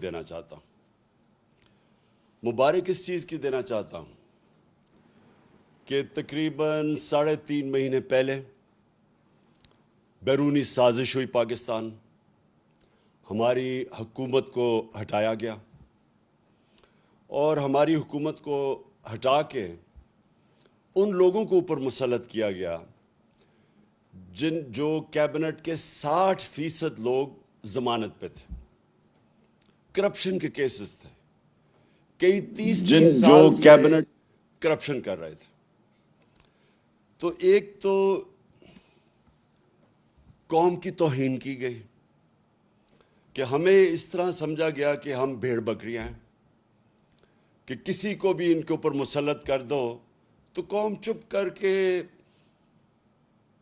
دینا چاہتا ہوں۔ مبارک اس چیز کی دینا چاہتا ہوں کہ تقریباً 3.5 مہینے پہلے بیرونی سازش ہوئی پاکستان، ہماری حکومت کو ہٹایا گیا اور ہماری حکومت کو ہٹا کے ان لوگوں کو اوپر مسلط کیا گیا جو کیبنٹ کے 60% لوگ ضمانت پہ تھے، کرپشن کے کیسز تھے، کئی 30 سال سے کیبنٹ کرپشن کر رہے تھے۔ تو ایک تو قوم کی توہین کی گئی کہ ہمیں اس طرح سمجھا گیا کہ ہم بھیڑ بکریاں ہیں، کہ کسی کو بھی ان کے اوپر مسلط کر دو تو قوم چپ کر کے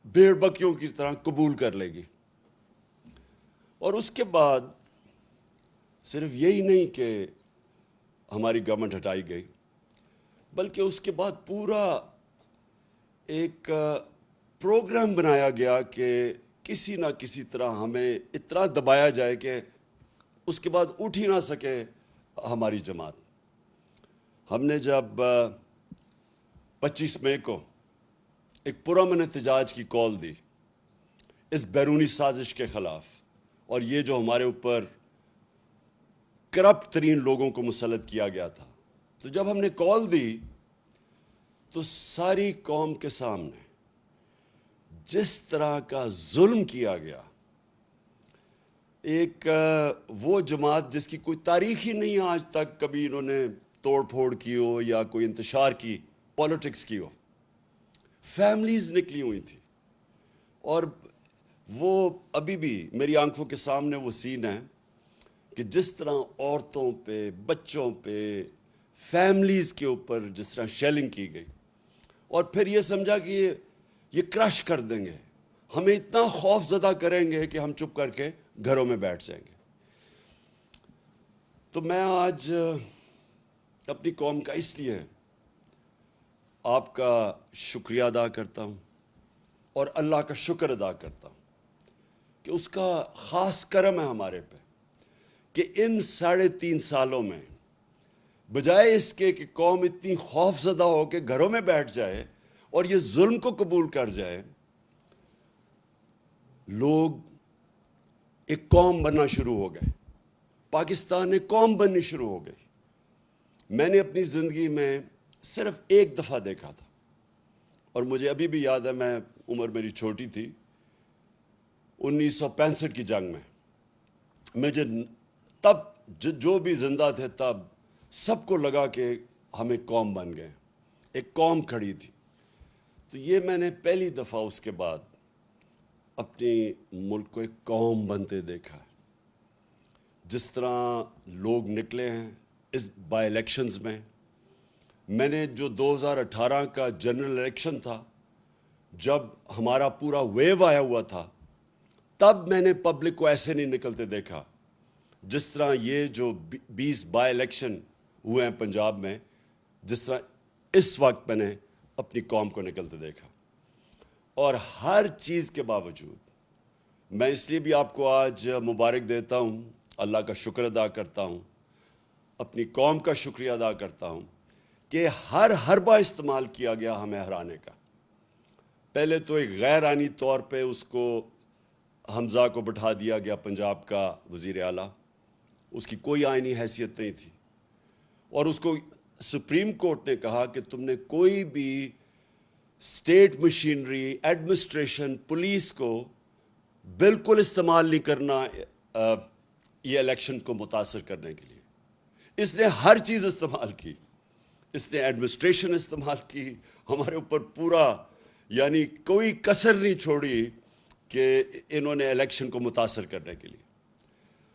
بھیڑ بکریوں کی طرح قبول کر لے گی۔ اور اس کے بعد صرف یہی نہیں کہ ہماری گورنمنٹ ہٹائی گئی، بلکہ اس کے بعد پورا ایک پروگرام بنایا گیا کہ کسی نہ کسی طرح ہمیں اتنا دبایا جائے کہ اس کے بعد اٹھ ہی نہ سکے ہماری جماعت۔ ہم نے جب 25 مئی کو ایک پرامن احتجاج کی کال دی اس بیرونی سازش کے خلاف، اور یہ جو ہمارے اوپر کرپٹ ترین لوگوں کو مسلط کیا گیا تھا، تو جب ہم نے کال دی تو ساری قوم کے سامنے جس طرح کا ظلم کیا گیا، ایک وہ جماعت جس کی کوئی تاریخ ہی نہیں آج تک کبھی انہوں نے توڑ پھوڑ کی ہو یا کوئی انتشار کی، پالیٹکس کی ہو، فیملیز نکلی ہوئی تھی، اور وہ ابھی بھی میری آنکھوں کے سامنے وہ سین ہے کہ جس طرح عورتوں پہ، بچوں پہ، فیملیز کے اوپر جس طرح شیلنگ کی گئی، اور پھر یہ سمجھا کہ یہ کرش کر دیں گے، ہمیں اتنا خوف زدہ کریں گے کہ ہم چپ کر کے گھروں میں بیٹھ جائیں گے۔ تو میں آج اپنی قوم کا اس لیے آپ کا شکریہ ادا کرتا ہوں اور اللہ کا شکر ادا کرتا ہوں کہ اس کا خاص کرم ہے ہمارے پہ کہ ان 3.5 سالوں میں بجائے اس کے کہ قوم اتنی خوف زدہ ہو کے گھروں میں بیٹھ جائے اور یہ ظلم کو قبول کر جائے، لوگ ایک قوم بننا شروع ہو گئے، پاکستان ایک قوم بننی شروع ہو گئی۔ میں نے اپنی زندگی میں صرف ایک دفعہ دیکھا تھا، اور مجھے ابھی بھی یاد ہے، میں عمر میری چھوٹی تھی، 1965 کی جنگ میں مجھے تب جو بھی زندہ تھے تب سب کو لگا کہ ہم ایک قوم بن گئے، ایک قوم کھڑی تھی۔ تو یہ میں نے پہلی دفعہ اس کے بعد اپنی ملک کو ایک قوم بنتے دیکھا ہے۔ جس طرح لوگ نکلے ہیں اس بائی الیکشنز میں نے جو 2018 کا جنرل الیکشن تھا، جب ہمارا پورا ویو آیا ہوا تھا، تب میں نے پبلک کو ایسے نہیں نکلتے دیکھا جس طرح یہ جو 20 بائی الیکشن ہوئے ہیں پنجاب میں، جس طرح اس وقت میں نے اپنی قوم کو نکلتے دیکھا۔ اور ہر چیز کے باوجود میں اس لیے بھی آپ کو آج مبارک دیتا ہوں، اللہ کا شکر ادا کرتا ہوں، اپنی قوم کا شکریہ ادا کرتا ہوں کہ ہر حربہ استعمال کیا گیا ہمیں ہرانے کا۔ پہلے تو ایک غیر آئینی طور پہ اس کو حمزہ کو بٹھا دیا گیا پنجاب کا وزیر اعلیٰ، اس کی کوئی آئینی حیثیت نہیں تھی، اور اس کو سپریم کورٹ نے کہا کہ تم نے کوئی بھی اسٹیٹ مشینری، ایڈمنسٹریشن، پولیس کو بالکل استعمال نہیں کرنا یہ الیکشن کو متاثر کرنے کے لیے۔ اس نے ہر چیز استعمال کی، اس نے ایڈمنسٹریشن استعمال کی، ہمارے اوپر پورا، یعنی کوئی کسر نہیں چھوڑی کہ انہوں نے الیکشن کو متاثر کرنے کے لیے۔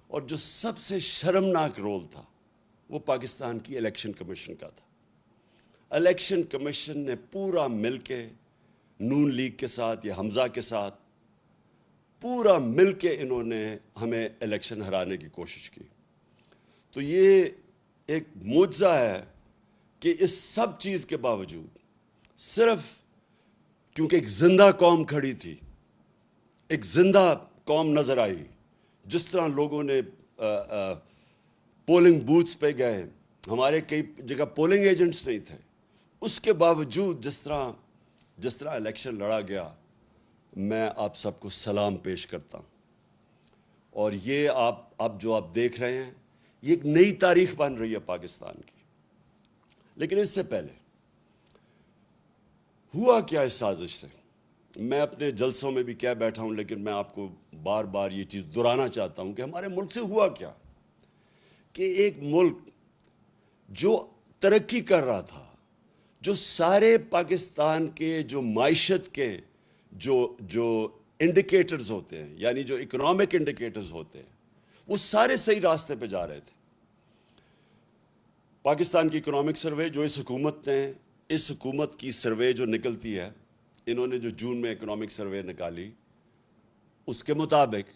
اور جو سب سے شرمناک رول تھا وہ پاکستان کی الیکشن کمیشن کا تھا۔ الیکشن کمیشن نے پورا مل کے نون لیگ کے ساتھ یا حمزہ کے ساتھ پورا مل کے انہوں نے ہمیں الیکشن ہرانے کی کوشش کی۔ تو یہ ایک معجزہ ہے کہ اس سب چیز کے باوجود صرف کیونکہ ایک زندہ قوم کھڑی تھی، ایک زندہ قوم نظر آئی، جس طرح لوگوں نے پولنگ بوتھس پہ گئے, ہمارے کئی جگہ پولنگ ایجنٹس نہیں تھے, اس کے باوجود جس طرح الیکشن لڑا گیا, میں آپ سب کو سلام پیش کرتا ہوں. اور یہ اب جو آپ دیکھ رہے ہیں, یہ ایک نئی تاریخ بن رہی ہے پاکستان کی. لیکن اس سے پہلے ہوا کیا اس سازش سے؟ میں اپنے جلسوں میں بھی کہہ بیٹھا ہوں, لیکن میں آپ کو بار بار یہ چیز دہرانا چاہتا ہوں کہ ہمارے ملک سے ہوا کیا, کہ ایک ملک جو ترقی کر رہا تھا, جو سارے پاکستان کے جو معیشت کے جو انڈیکیٹرز ہوتے ہیں, یعنی جو اکنامک انڈیکیٹرز ہوتے ہیں, وہ سارے صحیح راستے پہ جا رہے تھے. پاکستان کی اکنامک سروے جو اس حکومت کی سروے جو نکلتی ہے, انہوں نے جو جون میں اکنامک سروے نکالی, اس کے مطابق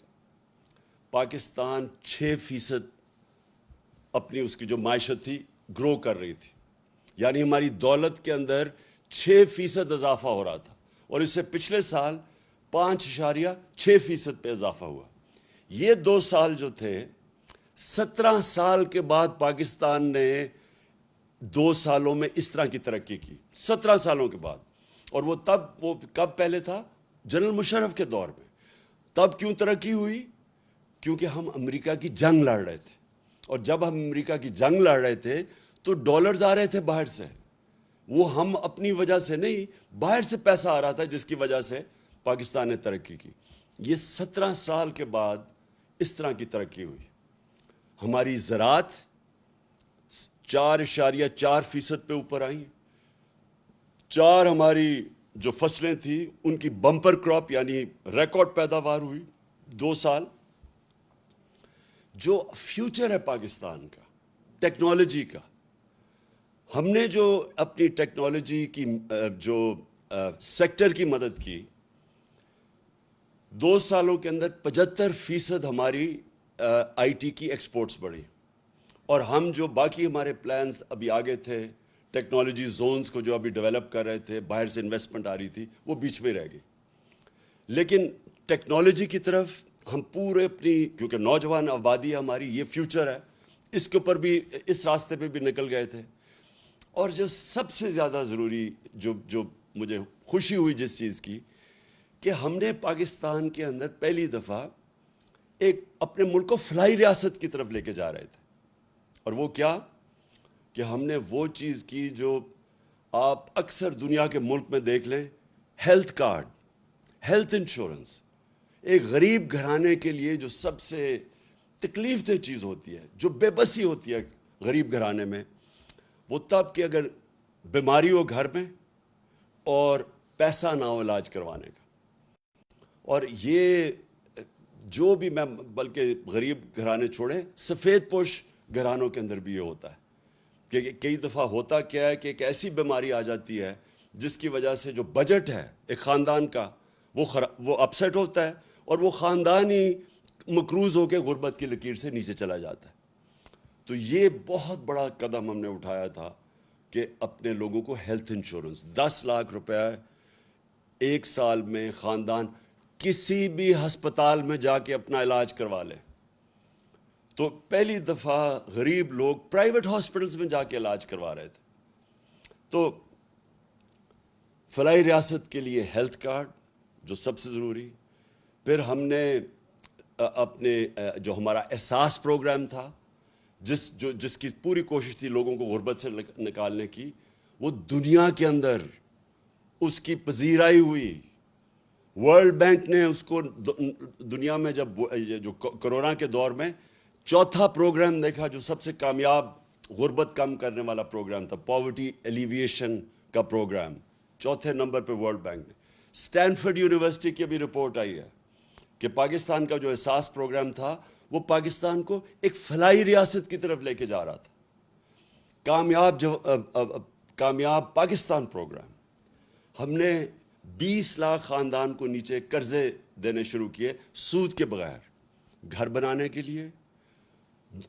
پاکستان 6% اپنی اس کی جو معیشت تھی گرو کر رہی تھی. یعنی ہماری دولت کے اندر 6% اضافہ ہو رہا تھا, اور اس سے پچھلے سال 5.6% پہ اضافہ ہوا. یہ 2 سال جو تھے, 17 سال کے بعد پاکستان نے 2 سالوں میں اس طرح کی ترقی کی, 17 سالوں کے بعد. اور وہ کب پہلے تھا؟ جنرل مشرف کے دور میں. تب کیوں ترقی ہوئی؟ کیونکہ ہم امریکہ کی جنگ لڑ رہے تھے, اور جب ہم امریکہ کی جنگ لڑ رہے تھے تو ڈالرز آ رہے تھے باہر سے. وہ ہم اپنی وجہ سے نہیں, باہر سے پیسہ آ رہا تھا, جس کی وجہ سے پاکستان نے ترقی کی. یہ 17 سال کے بعد اس طرح کی ترقی ہوئی. ہماری زراعت 4.4% پہ اوپر آئیں. 4 ہماری جو فصلیں تھیں ان کی بمپر کراپ یعنی ریکارڈ پیداوار ہوئی 2 سال. جو فیوچر ہے پاکستان کا, ٹیکنالوجی کا, ہم نے جو اپنی ٹیکنالوجی کی جو سیکٹر کی مدد کی, 2 سالوں کے اندر 75% ہماری آئی ٹی کی ایکسپورٹس بڑھی. اور ہم جو باقی ہمارے پلانز ابھی آگے تھے, ٹیکنالوجی زونز کو جو ابھی ڈیولپ کر رہے تھے, باہر سے انویسٹمنٹ آ رہی تھی, وہ بیچ میں رہ گئی. لیکن ٹیکنالوجی کی طرف ہم پورے اپنی, کیونکہ نوجوان آبادی ہماری, یہ فیوچر ہے, اس کے اوپر بھی, اس راستے پہ بھی نکل گئے تھے. اور جو سب سے زیادہ ضروری جو مجھے خوشی ہوئی جس چیز کی, کہ ہم نے پاکستان کے اندر پہلی دفعہ ایک اپنے ملک کو فلاحی ریاست کی طرف لے کے جا رہے تھے. اور وہ کیا کہ ہم نے وہ چیز کی جو آپ اکثر دنیا کے ملک میں دیکھ لیں, ہیلتھ کارڈ, ہیلتھ انشورنس. ایک غریب گھرانے کے لیے جو سب سے تکلیف دہ چیز ہوتی ہے, جو بے بسی ہوتی ہے غریب گھرانے میں, وہ تب کہ اگر بیماری ہو گھر میں اور پیسہ نہ ہو علاج کروانے کا. اور یہ جو بھی, میں بلکہ غریب گھرانے چھوڑیں, سفید پوش گھرانوں کے اندر بھی یہ ہوتا ہے کہ کئی دفعہ ہوتا کیا ہے کہ ایک ایسی بیماری آ جاتی ہے جس کی وجہ سے جو بجٹ ہے ایک خاندان کا وہ اپسیٹ ہوتا ہے, اور وہ خاندان ہی مقروض ہو کے غربت کی لکیر سے نیچے چلا جاتا ہے. تو یہ بہت بڑا قدم ہم نے اٹھایا تھا کہ اپنے لوگوں کو ہیلتھ انشورنس 10 لاکھ روپے 1 سال میں خاندان کسی بھی ہسپتال میں جا کے اپنا علاج کروا لے. تو پہلی دفعہ غریب لوگ پرائیویٹ ہاسپٹلز میں جا کے علاج کروا رہے تھے. تو فلاحی ریاست کے لیے ہیلتھ کارڈ جو سب سے ضروری. پھر ہم نے اپنے جو ہمارا احساس پروگرام تھا, جس کی پوری کوشش تھی لوگوں کو غربت سے نکالنے کی, وہ دنیا کے اندر اس کی پذیرائی ہوئی. ورلڈ بینک نے اس کو دنیا میں جب جو کرونا کے دور میں 4تھا پروگرام دیکھا جو سب سے کامیاب غربت کم کرنے والا پروگرام تھا, پاورٹی ایلیویشن کا پروگرام, 4تھے نمبر پہ ورلڈ بینک نے. اسٹینفورڈ یونیورسٹی کی بھی رپورٹ آئی ہے کہ پاکستان کا جو احساس پروگرام تھا وہ پاکستان کو ایک فلاحی ریاست کی طرف لے کے جا رہا تھا. کامیاب پاکستان پروگرام. ہم نے 20 لاکھ خاندان کو نیچے قرضے دینے شروع کیے سود کے بغیر, گھر بنانے کے لیے,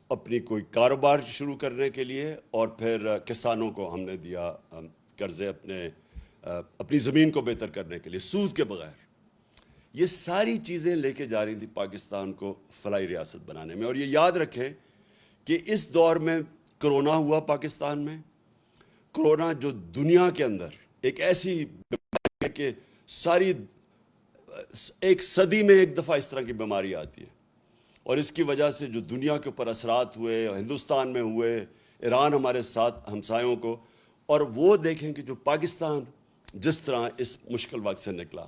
اپنی کوئی کاروبار شروع کرنے کے لیے, اور پھر کسانوں کو ہم نے دیا قرضے اپنی زمین کو بہتر کرنے کے لیے سود کے بغیر. یہ ساری چیزیں لے کے جا رہی تھی پاکستان کو فلاحی ریاست بنانے میں. اور یہ یاد رکھیں کہ اس دور میں کرونا ہوا پاکستان میں. کرونا جو دنیا کے اندر ایک ایسی بیماری ہے کہ ساری ایک صدی میں ایک دفعہ اس طرح کی بیماری آتی ہے, اور اس کی وجہ سے جو دنیا کے اوپر اثرات ہوئے, ہندوستان میں ہوئے, ایران ہمارے ساتھ ہمسایوں کو, اور وہ دیکھیں کہ جو پاکستان جس طرح اس مشکل وقت سے نکلا,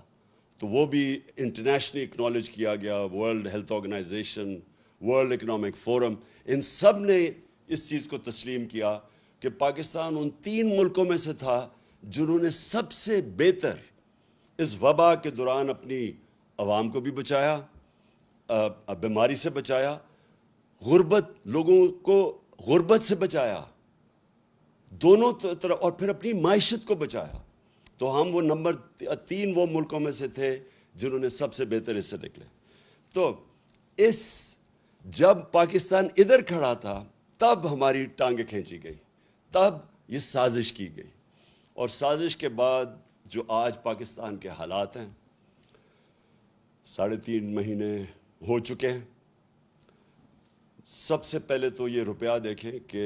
تو وہ بھی انٹرنیشنلی اکنالج کیا گیا. World health organisation, world economic forum, ان سب نے اس چیز کو تسلیم کیا کہ پاکستان ان 3 ملکوں میں سے تھا جنہوں نے سب سے بہتر اس وبا کے دوران اپنی عوام کو بھی بچایا, بیماری سے بچایا, لوگوں کو غربت سے بچایا, دونوں طرف, اور پھر اپنی معیشت کو بچایا. تو ہم وہ نمبر 3 وہ ملکوں میں سے تھے جنہوں نے سب سے بہتر اس سے نکلے. تو جب پاکستان ادھر کھڑا تھا تب ہماری ٹانگیں کھینچی گئی, تب یہ سازش کی گئی, اور سازش کے بعد جو آج پاکستان کے حالات ہیں, 3.5 مہینے ہو چکے ہیں. سب سے پہلے تو یہ روپیہ دیکھیں کہ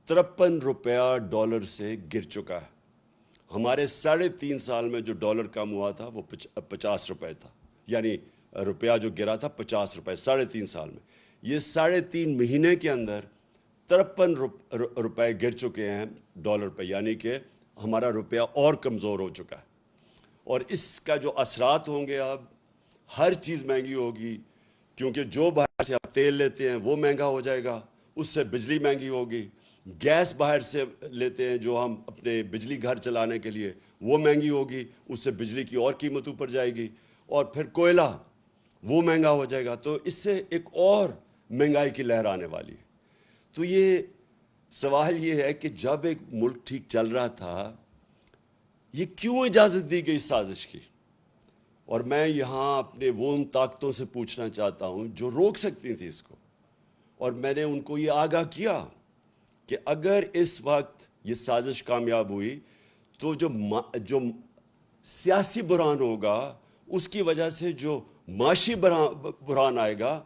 53 روپیہ ڈالر سے گر چکا ہے. ہمارے 3.5 سال میں جو ڈالر کم ہوا تھا وہ 50 روپے تھا, یعنی روپیہ جو گرا تھا 50 روپے 3.5 سال میں. یہ 3.5 مہینے کے اندر 53 روپے گر چکے ہیں ڈالر پہ, یعنی کہ ہمارا روپیہ اور کمزور ہو چکا ہے. اور اس کا جو اثرات ہوں گے, اب ہر چیز مہنگی ہوگی, کیونکہ جو باہر سے آپ تیل لیتے ہیں وہ مہنگا ہو جائے گا, اس سے بجلی مہنگی ہوگی. گیس باہر سے لیتے ہیں جو ہم اپنے بجلی گھر چلانے کے لیے, وہ مہنگی ہوگی, اس سے بجلی کی اور قیمت اوپر جائے گی. اور پھر کوئلہ وہ مہنگا ہو جائے گا, تو اس سے ایک اور مہنگائی کی لہر آنے والی ہے. تو یہ سوال یہ ہے کہ جب ایک ملک ٹھیک چل رہا تھا, یہ کیوں اجازت دی گئی سازش کی؟ اور میں یہاں اپنے وہ ان طاقتوں سے پوچھنا چاہتا ہوں جو روک سکتی تھیں اس کو, اور میں نے ان کو یہ آگاہ کیا کہ اگر اس وقت یہ سازش کامیاب ہوئی تو جو سیاسی بحران ہوگا, اس کی وجہ سے جو معاشی بحران آئے گا,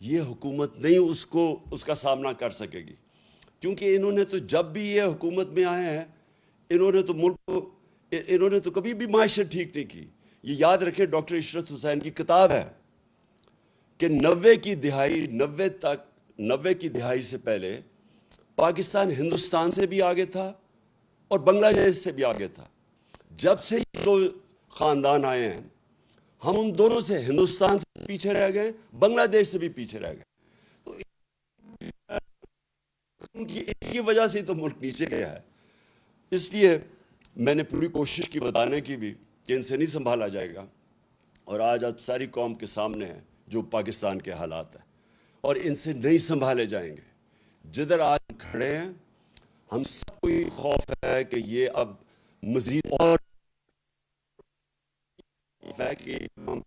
یہ حکومت نہیں اس کا سامنا کر سکے گی. کیونکہ انہوں نے تو جب بھی یہ حکومت میں آئے ہیں, انہوں نے تو کبھی بھی معیشت ٹھیک نہیں کی. یہ یاد رکھیں, ڈاکٹر عشرت حسین کی کتاب ہے کہ 90 کی دہائی سے پہلے پاکستان ہندوستان سے بھی آگے تھا اور بنگلہ دیش سے بھی آگے تھا. جب سے یہ 2 خاندان آئے ہیں, ہم ان دونوں سے, ہندوستان سے پیچھے رہ گئے, بنگلہ دیش سے بھی پیچھے رہ گئے. تو ان کی وجہ سے تو ملک نیچے گیا ہے. اس لیے میں نے پوری کوشش کی بتانے کی بھی کہ ان سے نہیں سنبھالا جائے گا, اور آج ساری قوم کے سامنے ہے جو پاکستان کے حالات ہیں, اور ان سے نہیں سنبھالے جائیں گے. جدھر آج کھڑے ہیں, ہم سب کو یہ خوف ہے کہ یہ اب مزید اور ہے کہ ہم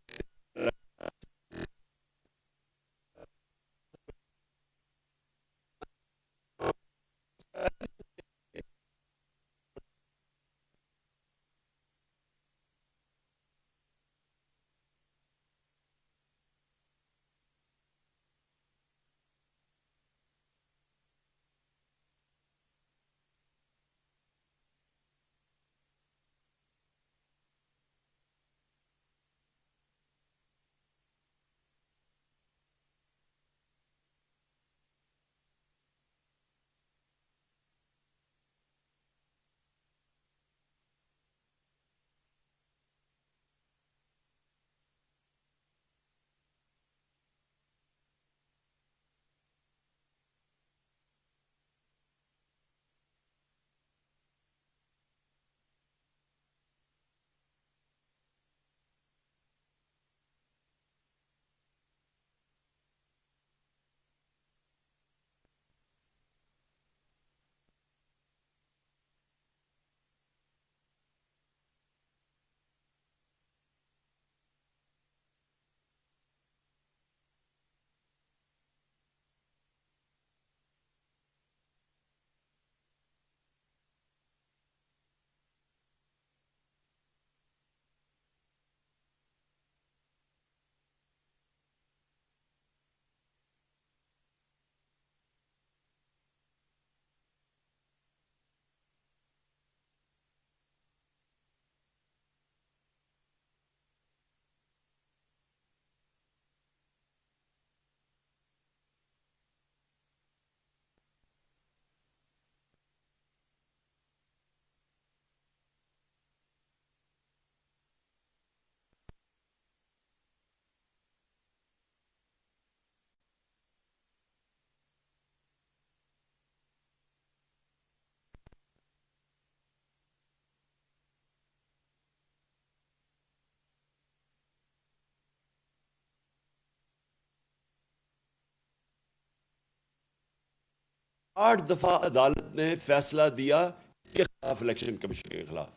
8 دفعہ عدالت نے فیصلہ دیا اس کے خلاف، الیکشن کمیشن کے خلاف.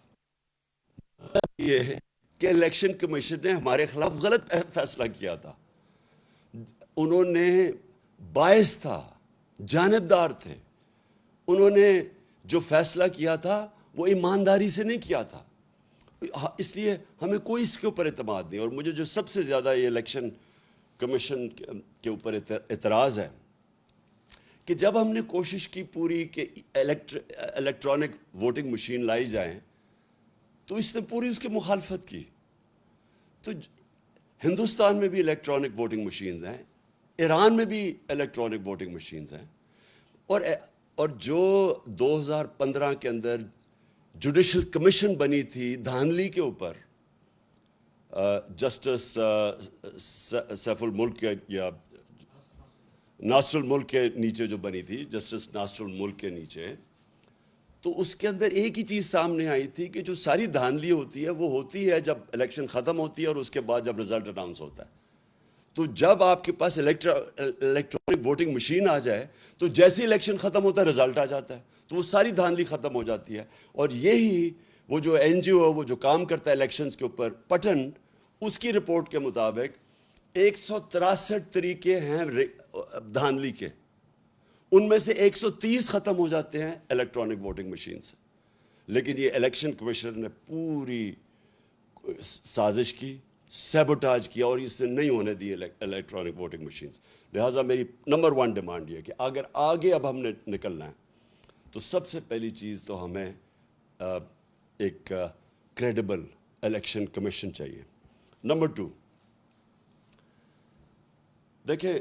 یہ ہے کہ الیکشن کمیشن نے ہمارے خلاف غلط فیصلہ کیا تھا. انہوں نے باعث تھا، جانبدار تھے. انہوں نے جو فیصلہ کیا تھا وہ ایمانداری سے نہیں کیا تھا. اس لیے ہمیں کوئی اس کے اوپر اعتماد نہیں. اور مجھے جو سب سے زیادہ یہ الیکشن کمیشن کے اوپر اعتراض ہے کہ جب ہم نے کوشش کی پوری کہ الیکٹرانک ووٹنگ مشین لائی جائیں تو اس نے پوری اس کی مخالفت کی. تو ہندوستان میں بھی الیکٹرانک ووٹنگ مشینز ہیں، ایران میں بھی الیکٹرانک ووٹنگ مشینز ہیں، اور جو 2015 کے اندر جوڈیشل کمیشن بنی تھی دھاندلی کے اوپر، جسٹس سیف الملک یا ناصر الملک کے نیچے جو بنی تھی، جسٹس ناصر الملک کے نیچے، تو اس کے اندر ایک ہی چیز سامنے آئی تھی کہ جو ساری دھاندلی ہوتی ہے وہ ہوتی ہے جب الیکشن ختم ہوتی ہے اور اس کے بعد جب رزلٹ اناؤنس ہوتا ہے. تو جب آپ کے پاس الیکٹرانک ووٹنگ مشین آ جائے تو جیسے الیکشن ختم ہوتا ہے رزلٹ آ جاتا ہے، تو وہ ساری دھاندلی ختم ہو جاتی ہے. اور یہی وہ جو این جی او وہ جو کام کرتا ہے الیکشنز کے اوپر، پٹن، اس کی رپورٹ کے مطابق 163 طریقے ہیں دھاندلی کے، ان میں سے 130 ختم ہو جاتے ہیں الیکٹرانک ووٹنگ مشین سے. لیکن یہ الیکشن کمیشن نے پوری سازش کی، سیبوٹاج کیا، اور اس نے نہیں ہونے دی الیکٹرانک ووٹنگ مشینز. لہٰذا میری نمبر 1 ڈیمانڈ یہ کہ اگر آگے اب ہم نے نکلنا ہے تو سب سے پہلی چیز تو ہمیں ایک کریڈیبل الیکشن کمیشن چاہیے. نمبر 2، دیکھیں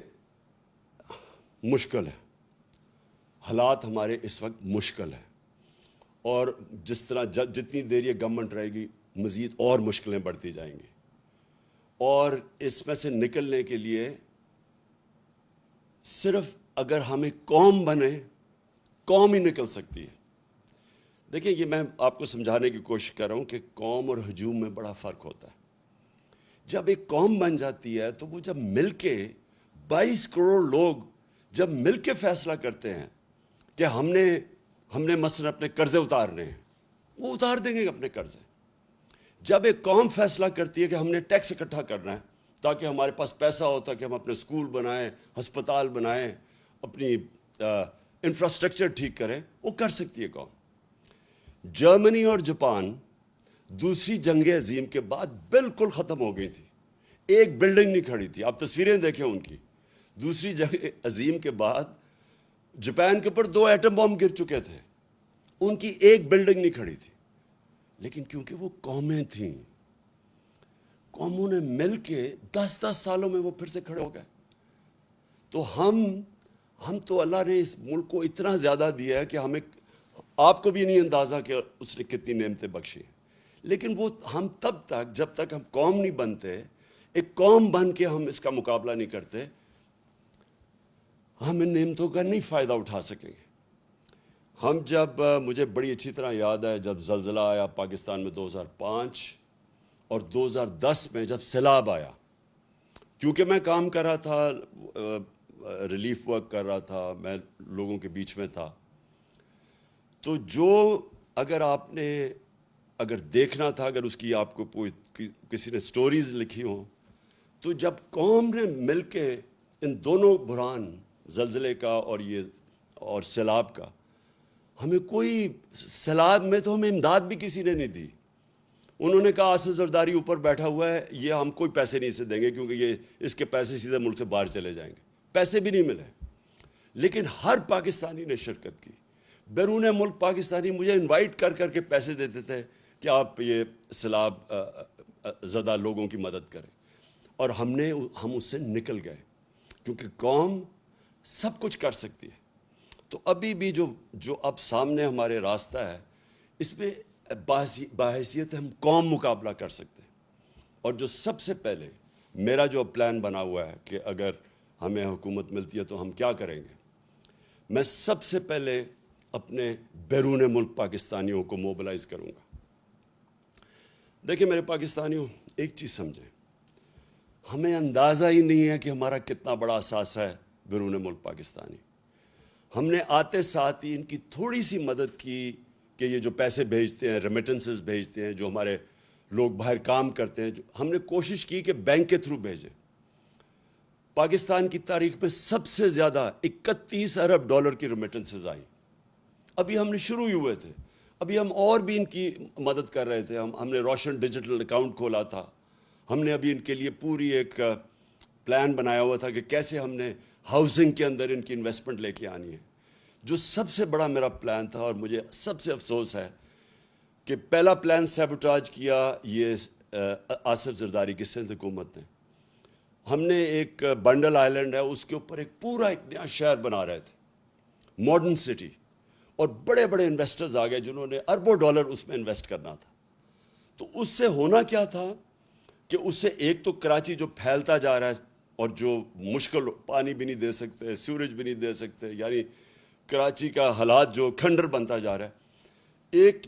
مشکل ہے، حالات ہمارے اس وقت مشکل ہیں، اور جس طرح جتنی دیر یہ گورنمنٹ رہے گی مزید اور مشکلیں بڑھتی جائیں گی. اور اس میں سے نکلنے کے لیے صرف اگر ہمیں قوم بنے، قوم ہی نکل سکتی ہے. دیکھیں یہ میں آپ کو سمجھانے کی کوشش کر رہا ہوں کہ قوم اور ہجوم میں بڑا فرق ہوتا ہے. جب ایک قوم بن جاتی ہے تو وہ جب مل کے 22 کروڑ لوگ جب مل کے فیصلہ کرتے ہیں کہ ہم نے مثلا اپنے قرضے اتارنے ہیں، وہ اتار دیں گے اپنے قرضے. جب ایک قوم فیصلہ کرتی ہے کہ ہم نے ٹیکس اکٹھا کرنا ہے تاکہ ہمارے پاس پیسہ ہوتا ہے کہ ہم اپنے اسکول بنائیں، ہسپتال بنائیں، اپنی انفراسٹرکچر ٹھیک کریں، وہ کر سکتی ہے قوم. جرمنی اور جاپان دوسری جنگ عظیم کے بعد بالکل ختم ہو گئی تھی، ایک بلڈنگ نہیں کھڑی تھی. آپ تصویریں دیکھیں ان کی. دوسری جنگ عظیم کے بعد جاپان کے اوپر 2 ایٹم بم گر چکے تھے، ان کی ایک بلڈنگ نہیں کھڑی تھی. لیکن کیونکہ وہ قومیں تھیں، قوموں نے مل کے 10 سالوں میں وہ پھر سے کھڑے ہو گئے. تو ہم تو اللہ نے اس ملک کو اتنا زیادہ دیا ہے کہ ہمیں، آپ کو بھی نہیں اندازہ کہ اس نے کتنی نعمتیں بخشی ہیں. لیکن وہ ہم تب تک، جب تک ہم قوم نہیں بنتے، ایک قوم بن کے ہم اس کا مقابلہ نہیں کرتے، ہم ان نعمتوں کا نہیں فائدہ اٹھا سکیں گے. ہم جب، مجھے بڑی اچھی طرح یاد ہے جب زلزلہ آیا پاکستان میں 2005 اور 2010 میں جب سیلاب آیا، کیونکہ میں کام کر رہا تھا، ریلیف ورک کر رہا تھا، میں لوگوں کے بیچ میں تھا. تو اگر آپ نے دیکھنا تھا، اگر اس کی آپ کو کسی نے سٹوریز لکھی ہوں، تو جب قوم نے مل کے ان دونوں بحران، زلزلے کا اور سیلاب کا، ہمیں کوئی، سیلاب میں تو ہمیں امداد بھی کسی نے نہیں دی. انہوں نے کہا آصف زرداری اوپر بیٹھا ہوا ہے، یہ ہم کوئی پیسے نہیں سے دیں گے کیونکہ اس کے پیسے سیدھے ملک سے باہر چلے جائیں گے. پیسے بھی نہیں ملے. لیکن ہر پاکستانی نے شرکت کی. بیرون ملک پاکستانی مجھے انوائٹ کر کے پیسے دیتے تھے کہ آپ یہ سیلاب زدہ لوگوں کی مدد کریں. اور ہم اس سے نکل گئے کیونکہ قوم سب کچھ کر سکتی ہے. تو ابھی بھی جو اب سامنے ہمارے راستہ ہے، اس میں باحثیت ہم قوم مقابلہ کر سکتے ہیں. اور جو سب سے پہلے میرا جو پلان بنا ہوا ہے کہ اگر ہمیں حکومت ملتی ہے تو ہم کیا کریں گے، میں سب سے پہلے اپنے بیرون ملک پاکستانیوں کو موبلائز کروں گا. دیکھیں میرے پاکستانیوں، ایک چیز سمجھیں، ہمیں اندازہ ہی نہیں ہے کہ ہمارا کتنا بڑا اثاثہ ہے بیرون ملک پاکستانی. ہم نے آتے ساتھ ہی ان کی تھوڑی سی مدد کی کہ یہ جو پیسے بھیجتے ہیں، ریمیٹنسز بھیجتے ہیں، جو ہمارے لوگ باہر کام کرتے ہیں، ہم نے کوشش کی کہ بینک کے تھرو بھیجیں. پاکستان کی تاریخ میں سب سے زیادہ 31 ارب ڈالر کی ریمیٹنسز آئیں. ابھی ہم نے شروع ہی ہوئے تھے، ابھی ہم اور بھی ان کی مدد کر رہے تھے. ہم نے روشن ڈیجیٹل اکاؤنٹ کھولا تھا. ہم نے ابھی ان کے لیے پوری ایک پلان بنایا ہوا تھا کہ کیسے ہم نے ہاؤسنگ کے اندر ان کی انویسٹمنٹ لے کے آنی ہے. جو سب سے بڑا میرا پلان تھا، اور مجھے سب سے افسوس ہے کہ پہلا پلان سیبوٹاج کیا یہ آصف زرداری کی سندھ حکومت نے. ہم نے ایک بنڈل آئلینڈ ہے، اس کے اوپر ایک پورا ایک نیا شہر بنا رہے تھے، ماڈرن سٹی، اور بڑے بڑے انویسٹرز آ گئے جنہوں نے اربوں ڈالر اس میں انویسٹ کرنا تھا. تو اس سے ہونا کیا تھا کہ اس سے ایک تو کراچی جو پھیلتا جا رہا ہے اور جو مشکل، پانی بھی نہیں دے سکتے، سیوریج بھی نہیں دے سکتے، یعنی کراچی کا حالات جو کھنڈر بنتا جا رہا ہے.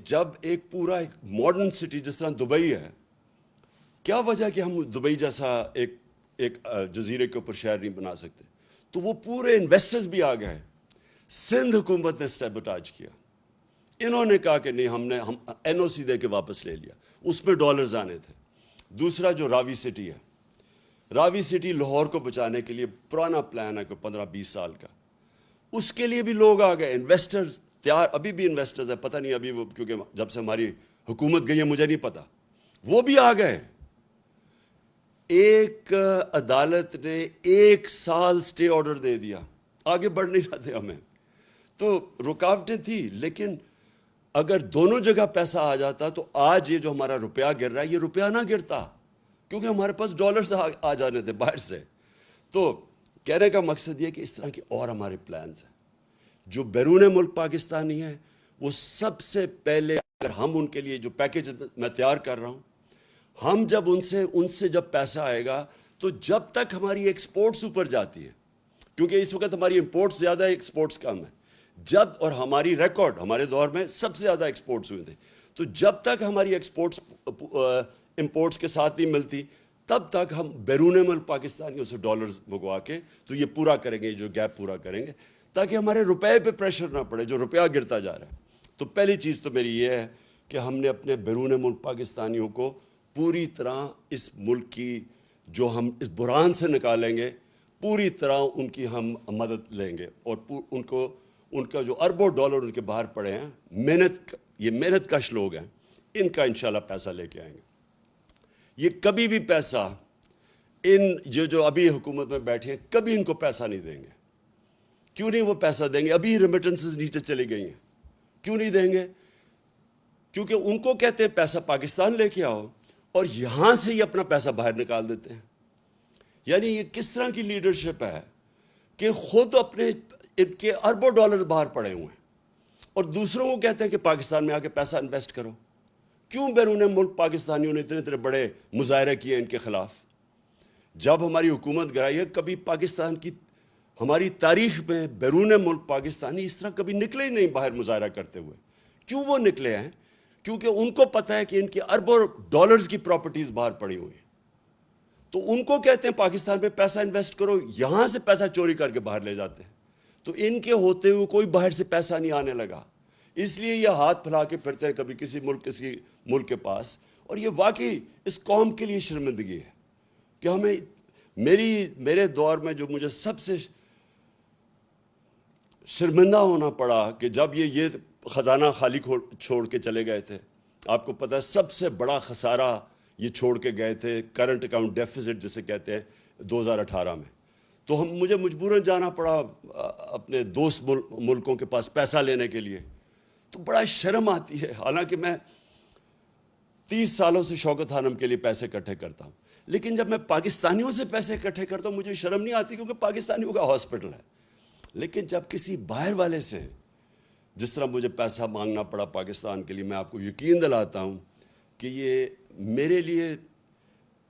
جب ایک پورا ایک ماڈرن سٹی جس طرح دبئی ہے، کیا وجہ کہ ہم دبئی جیسا ایک جزیرے کے اوپر شہر نہیں بنا سکتے؟ تو وہ پورے انویسٹرز بھی آ گئے. سندھ حکومت نے سیبوٹاج کیا. انہوں نے کہا کہ نہیں، ہم این او سی دے کے واپس لے لیا. اس میں ڈالرز آنے تھے. دوسرا جو راوی سٹی ہے، راوی سٹی لاہور کو بچانے کے لیے پرانا پلان ہے کہ 15-20 سال کا. اس کے لیے بھی لوگ آ گئے، انویسٹرز تیار. ابھی بھی انویسٹرز ہیں، پتہ نہیں ابھی وہ، کیونکہ جب سے ہماری حکومت گئی ہے مجھے نہیں پتہ، وہ بھی آ گئے. ایک عدالت نے 1 سال سٹے آرڈر دے دیا، آگے بڑھ نہیں رہے تھے ہمیں. تو رکاوٹیں تھیں، لیکن اگر دونوں جگہ پیسہ آ جاتا تو آج یہ جو ہمارا روپیہ گر رہا ہے یہ روپیہ نہ گرتا، کیونکہ ہمارے پاس ڈالرز آ جانے تھے باہر سے. تو کہنے کا مقصد یہ کہ اس طرح کے اور ہمارے پلانز ہیں. جو بیرون ملک پاکستانی ہیں، وہ سب سے پہلے، اگر ہم ان کے لیے جو پیکیج میں تیار کر رہا ہوں، ہم جب ان سے جب پیسہ آئے گا تو جب تک ہماری ایکسپورٹس اوپر جاتی ہے، کیونکہ اس وقت ہماری امپورٹس زیادہ ہے، ایکسپورٹس کم ہے، اور ہماری ریکارڈ ہمارے دور میں سب سے زیادہ ایکسپورٹس ہوئے تھے. تو جب تک ہماری ایکسپورٹس امپورٹس کے ساتھ نہیں ملتی، تب تک ہم بیرون ملک پاکستانیوں سے ڈالرز منگوا کے تو یہ پورا کریں گے، جو گیپ پورا کریں گے، تاکہ ہمارے روپے پہ پریشر نہ پڑے جو روپیہ گرتا جا رہا ہے. تو پہلی چیز تو میری یہ ہے کہ ہم نے اپنے بیرون ملک پاکستانیوں کو پوری طرح اس ملک کی، جو ہم اس بحران سے نکالیں گے، پوری طرح ان کی ہم مدد لیں گے. اور ان کا جو اربوں ڈالر ان کے باہر پڑے ہیں، یہ محنت کش لوگ ہیں، ان کا انشاءاللہ پیسہ لے کے آئیں گے. یہ کبھی بھی پیسہ جو ابھی حکومت میں بیٹھے ہیں، کبھی ان کو پیسہ نہیں دیں گے. کیوں نہیں وہ پیسہ دیں گے؟ ابھی ریمیٹنسز نیچے چلی گئی ہیں. کیوں نہیں دیں گے؟ کیونکہ ان کو کہتے ہیں پیسہ پاکستان لے کے آؤ، اور یہاں سے ہی اپنا پیسہ باہر نکال دیتے ہیں. یعنی یہ کس طرح کی لیڈرشپ ہے کہ خود اپنے ان کے اربوں ڈالر باہر پڑے ہوئے ہیں، اور دوسروں کو کہتے ہیں کہ پاکستان میں آ کے پیسہ انویسٹ کرو. کیوں بیرون ملک پاکستانیوں نے اتنے بڑے مظاہرے کیے ان کے خلاف؟ جب ہماری حکومت گرائی ہے، کبھی پاکستان کی، ہماری تاریخ میں بیرون ملک پاکستانی اس طرح کبھی نکلے ہی نہیں باہر مظاہرہ کرتے ہوئے. کیوں وہ نکلے ہیں؟ کیونکہ ان کو پتہ ہے کہ ان کی اربوں ڈالرز کی پراپرٹیز باہر پڑی ہوئی ہیں. تو ان کو کہتے ہیں پاکستان میں پیسہ انویسٹ کرو، یہاں سے پیسہ چوری کر کے باہر لے جاتے ہیں. تو ان کے ہوتے ہوئے کوئی باہر سے پیسہ نہیں آنے لگا، اس لیے یہ ہاتھ پھیلا کے پھرتے ہیں کبھی کسی ملک کے پاس. اور یہ واقعی اس قوم کے لیے شرمندگی ہے کہ ہمیں، میرے دور میں جو مجھے سب سے شرمندہ ہونا پڑا کہ جب یہ خزانہ خالی چھوڑ کے چلے گئے تھے. آپ کو پتہ ہے سب سے بڑا خسارہ یہ چھوڑ کے گئے تھے، کرنٹ اکاؤنٹ ڈیفیسٹ جسے کہتے ہیں، 2018 میں. تو مجھے مجبوراً جانا پڑا اپنے دوست ملکوں کے پاس پیسہ لینے کے لیے. تو بڑا شرم آتی ہے، حالانکہ میں 30 سالوں سے شوکت خانم کے لیے پیسے اکٹھے کرتا ہوں، لیکن جب میں پاکستانیوں سے پیسے اکٹھے کرتا ہوں مجھے شرم نہیں آتی، کیونکہ پاکستانیوں کا ہاسپٹل ہے. لیکن جب کسی باہر والے سے، جس طرح مجھے پیسہ مانگنا پڑا پاکستان کے لیے، میں آپ کو یقین دلاتا ہوں کہ یہ میرے لیے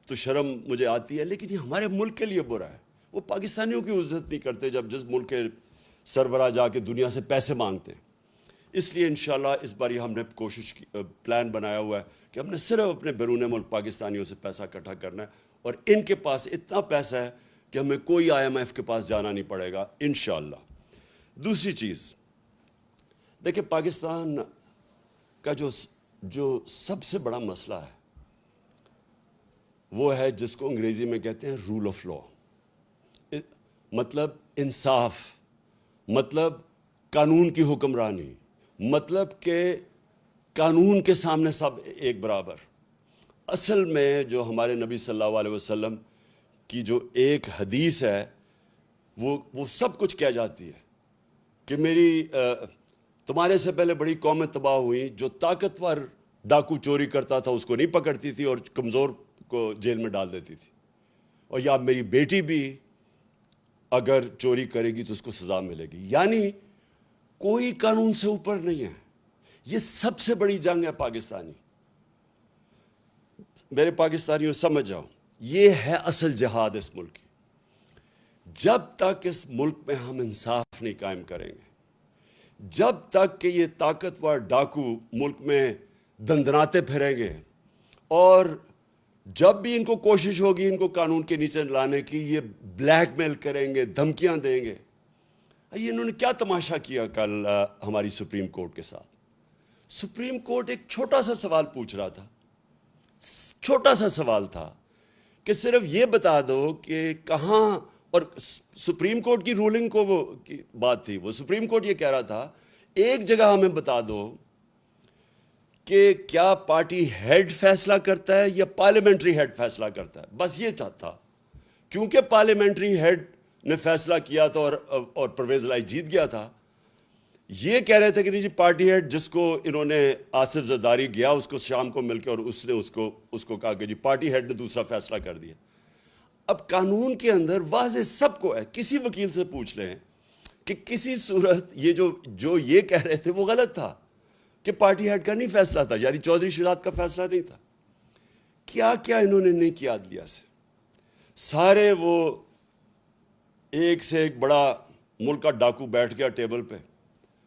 تو شرم مجھے آتی ہے، لیکن یہ ہمارے ملک کے لیے برا ہے. وہ پاکستانیوں کی عزت نہیں کرتے جب جس ملک کے سربراہ جا کے دنیا سے پیسے مانگتے ہیں. اس لیے انشاءاللہ اس بار ہم نے پلان بنایا ہوا ہے کہ ہم نے صرف اپنے بیرون ملک پاکستانیوں سے پیسہ اکٹھا کرنا ہے، اور ان کے پاس اتنا پیسہ ہے کہ ہمیں کوئی IMF کے پاس جانا نہیں پڑے گا انشاءاللہ. دوسری چیز دیکھیں، پاکستان کا جو سب سے بڑا مسئلہ ہے وہ ہے جس کو انگریزی میں کہتے ہیں رول آف لا، مطلب انصاف، مطلب قانون کی حکمرانی، مطلب کہ قانون کے سامنے سب ایک برابر۔ اصل میں جو ہمارے نبی صلی اللہ علیہ وسلم کی جو ایک حدیث ہے وہ سب کچھ کہہ جاتی ہے کہ تمہارے سے پہلے بڑی قومیں تباہ ہوئیں، جو طاقتور ڈاکو چوری کرتا تھا اس کو نہیں پکڑتی تھی اور کمزور کو جیل میں ڈال دیتی تھی، اور یا میری بیٹی بھی اگر چوری کرے گی تو اس کو سزا ملے گی۔ یعنی کوئی قانون سے اوپر نہیں ہے۔ یہ سب سے بڑی جنگ ہے پاکستانی۔ میرے پاکستانیوں سمجھ جاؤ، یہ ہے اصل جہاد اس ملک کی۔ جب تک اس ملک میں ہم انصاف نہیں قائم کریں گے، جب تک کہ یہ طاقتور ڈاکو ملک میں دندناتے پھریں گے، اور جب بھی ان کو کوشش ہوگی ان کو قانون کے نیچے لانے کی، یہ بلیک میل کریں گے، دھمکیاں دیں گے۔ یہ انہوں نے کیا تماشا کیا کل ہماری سپریم کورٹ کے ساتھ؟ سپریم کورٹ ایک چھوٹا سا سوال پوچھ رہا تھا، چھوٹا سا سوال تھا کہ صرف یہ بتا دو کہ کہاں، اور سپریم کورٹ کی رولنگ کو وہ بات تھی، وہ سپریم کورٹ یہ کہہ رہا تھا ایک جگہ ہمیں بتا دو کہ کیا پارٹی ہیڈ فیصلہ کرتا ہے یا پارلیمنٹری ہیڈ فیصلہ کرتا ہے، بس یہ چاہتا۔ کیونکہ پارلیمنٹری ہیڈ نے فیصلہ کیا تھا اور پرویز الہی جیت گیا تھا، یہ کہہ رہے تھے کہ نہیں جی پارٹی ہیڈ جس کو انہوں نے آصف زرداری گیا اس کو شام کو مل کے، اور اس نے اس کو کہا کہ جی پارٹی ہیڈ نے دوسرا فیصلہ کر دیا۔ اب قانون کے اندر واضح سب کو ہے، کسی وکیل سے پوچھ لیں کہ کسی صورت یہ جو یہ کہہ رہے تھے وہ غلط تھا کہ پارٹی ہیڈ کا نہیں فیصلہ تھا، یعنی چودھری شہزاد کا فیصلہ نہیں تھا۔ کیا کیا انہوں نے نہیں کیا عدلیہ سے، سارے وہ ایک سے ایک بڑا ملک کا ڈاکو بیٹھ گیا ٹیبل پہ،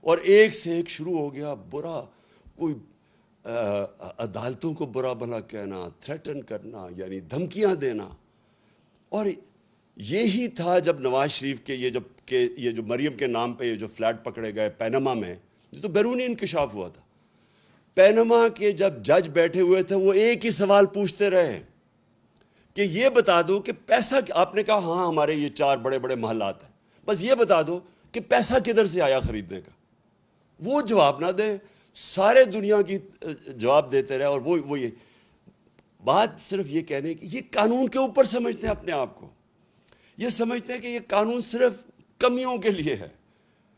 اور ایک سے ایک شروع ہو گیا برا، کوئی عدالتوں کو برا بھلا کہنا، تھریٹن کرنا، یعنی دھمکیاں دینا۔ اور یہی تھا جب نواز شریف کے یہ جو مریم کے نام پہ یہ جو فلیٹ پکڑے گئے پینما میں، یہ تو بیرونی انکشاف ہوا تھا۔ پینما کے جب جج بیٹھے ہوئے تھے وہ ایک ہی سوال پوچھتے رہے کہ یہ بتا دو کہ پیسہ، آپ نے کہا ہاں ہمارے یہ 4 بڑے بڑے محلات ہیں، بس یہ بتا دو کہ پیسہ کدھر سے آیا خریدنے کا۔ وہ جواب نہ دے، سارے دنیا کی جواب دیتے رہے، اور وہ یہ بات صرف یہ کہنے کی، یہ قانون کے اوپر سمجھتے ہیں اپنے آپ کو، یہ سمجھتے ہیں کہ یہ قانون صرف کمیوں کے لیے ہے،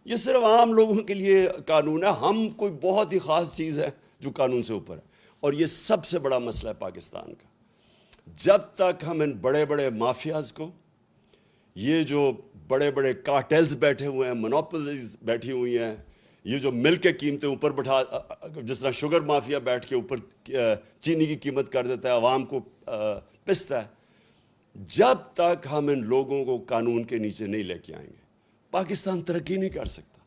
یہ صرف عام لوگوں کے لیے قانون ہے، ہم کوئی بہت ہی خاص چیز ہے جو قانون سے اوپر ہے۔ اور یہ سب سے بڑا مسئلہ ہے پاکستان کا۔ جب تک ہم ان بڑے بڑے مافیاز کو، یہ جو بڑے بڑے کارٹیلز بیٹھے ہوئے ہیں، مونوپولیز بیٹھی ہوئی ہیں، یہ جو مل کے قیمتیں اوپر بٹھا، جس طرح شوگر مافیا بیٹھ کے اوپر چینی کی قیمت کر دیتا ہے، عوام کو پستا ہے، جب تک ہم ان لوگوں کو قانون کے نیچے نہیں لے کے آئیں گے پاکستان ترقی نہیں کر سکتا۔